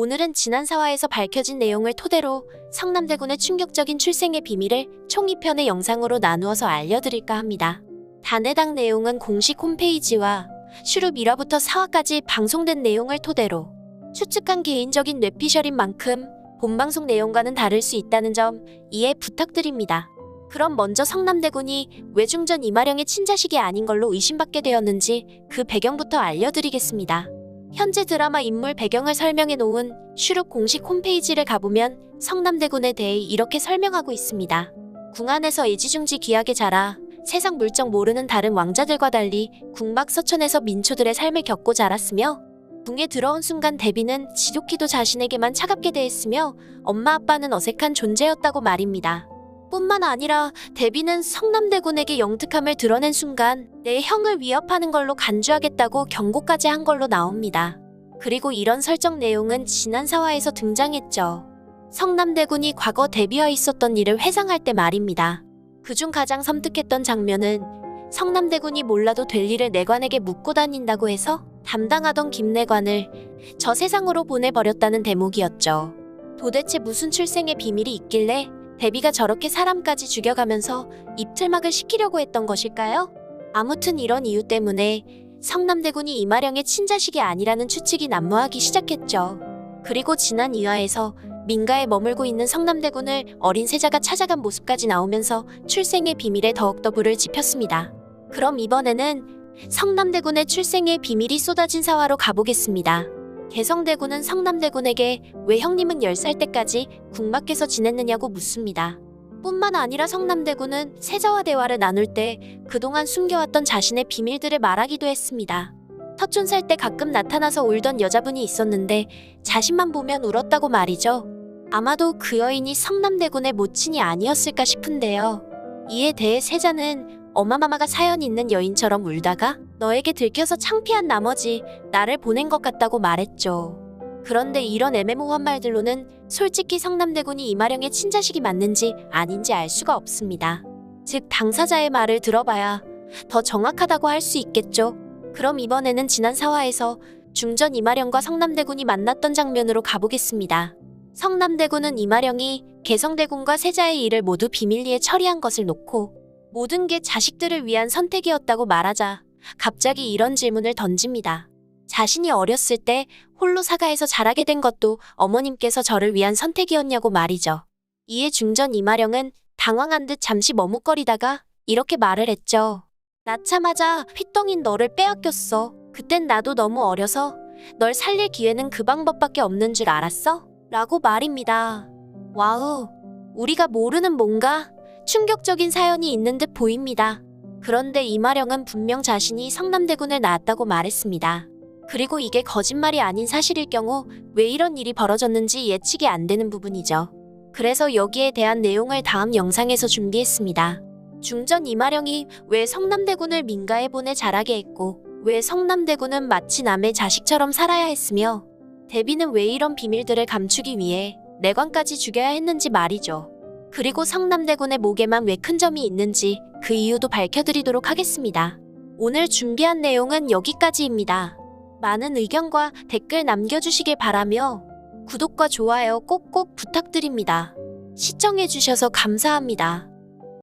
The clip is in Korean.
오늘은 지난 사화에서 밝혀진 내용을 토대로 성남대군의 충격적인 출생의 비밀을 총 2편의 영상으로 나누어서 알려드릴까 합니다. 단해당 내용은 공식 홈페이지와 슈룹 1화부터 4화까지 방송된 내용을 토대로 추측한 개인적인 뇌피셜인 만큼 본방송 내용과는 다를 수 있다는 점 이해 부탁드립니다. 그럼 먼저 성남대군이 왜 중전 이마령의 친자식이 아닌 걸로 의심받게 되었는지 그 배경부터 알려드리겠습니다. 현재 드라마 인물 배경을 설명해 놓은 슈룹 공식 홈페이지를 가보면 성남대군에 대해 이렇게 설명하고 있습니다. 궁 안에서 애지중지 귀하게 자라 세상 물정 모르는 다른 왕자들과 달리 궁박서천에서 민초들의 삶을 겪고 자랐으며 궁에 들어온 순간 대비는 지독히도 자신에게만 차갑게 대했으며 엄마 아빠는 어색한 존재였다고 말입니다. 뿐만 아니라 대비는 성남대군에게 영특함을 드러낸 순간 내 형을 위협하는 걸로 간주하겠다고 경고까지 한 걸로 나옵니다. 그리고 이런 설정 내용은 지난 사화에서 등장했죠. 성남대군이 과거 대비와 있었던 일을 회상할 때 말입니다. 그중 가장 섬뜩했던 장면은 성남대군이 몰라도 될 일을 내관에게 묻고 다닌다고 해서 담당하던 김내관을 저 세상으로 보내버렸다는 대목이었죠. 도대체 무슨 출생의 비밀이 있길래 대비가 저렇게 사람까지 죽여가면서 입틀막을 시키려고 했던 것일까요? 아무튼 이런 이유 때문에 성남대군이 이마령의 친자식이 아니라는 추측이 난무하기 시작했죠. 그리고 지난 2화에서 민가에 머물고 있는 성남대군을 어린 세자가 찾아간 모습까지 나오면서 출생의 비밀에 더욱더 불을 지폈습니다. 그럼 이번에는 성남대군의 출생의 비밀이 쏟아진 사화로 가보겠습니다. 개성대군은 성남대군에게 왜 형님은 10살 때까지 궁 밖에서 지냈느냐고 묻습니다. 뿐만 아니라 성남대군은 세자와 대화를 나눌 때 그동안 숨겨왔던 자신의 비밀들을 말하기도 했습니다. 터촌 살 때 가끔 나타나서 울던 여자분이 있었는데 자신만 보면 울었다고 말이죠. 아마도 그 여인이 성남대군의 모친이 아니었을까 싶은데요. 이에 대해 세자는 어마마마가 사연 있는 여인처럼 울다가 너에게 들켜서 창피한 나머지 나를 보낸 것 같다고 말했죠. 그런데 이런 애매모호한 말들로는 솔직히 성남대군이 이마령의 친자식이 맞는지 아닌지 알 수가 없습니다. 즉 당사자의 말을 들어봐야 더 정확하다고 할 수 있겠죠. 그럼 이번에는 지난 사화에서 중전 이마령과 성남대군이 만났던 장면으로 가보겠습니다. 성남대군은 이마령이 개성대군과 세자의 일을 모두 비밀리에 처리한 것을 놓고 모든 게 자식들을 위한 선택이었다고 말하자 갑자기 이런 질문을 던집니다. 자신이 어렸을 때 홀로 사가에서 자라게 된 것도 어머님께서 저를 위한 선택이었냐고 말이죠. 이에 중전 이마령은 당황한 듯 잠시 머뭇거리다가 이렇게 말을 했죠. 낳자마자 휘덩인 너를 빼앗겼어. 그땐 나도 너무 어려서 널 살릴 기회는 그 방법밖에 없는 줄 알았어? 라고 말입니다. 와우, 우리가 모르는 뭔가 충격적인 사연이 있는 듯 보입니다. 그런데 이마령은 분명 자신이 성남대군을 낳았다고 말했습니다. 그리고 이게 거짓말이 아닌 사실일 경우 왜 이런 일이 벌어졌는지 예측이 안 되는 부분이죠. 그래서 여기에 대한 내용을 다음 영상에서 준비했습니다. 중전 이마령이 왜 성남대군을 민가에 보내 자라게 했고 왜 성남대군은 마치 남의 자식처럼 살아야 했으며 대비는 왜 이런 비밀들을 감추기 위해 내관까지 죽여야 했는지 말이죠. 그리고 성남대군의 목에만 왜 큰 점이 있는지 그 이유도 밝혀드리도록 하겠습니다. 오늘 준비한 내용은 여기까지입니다. 많은 의견과 댓글 남겨주시길 바라며 구독과 좋아요 꼭꼭 부탁드립니다. 시청해주셔서 감사합니다.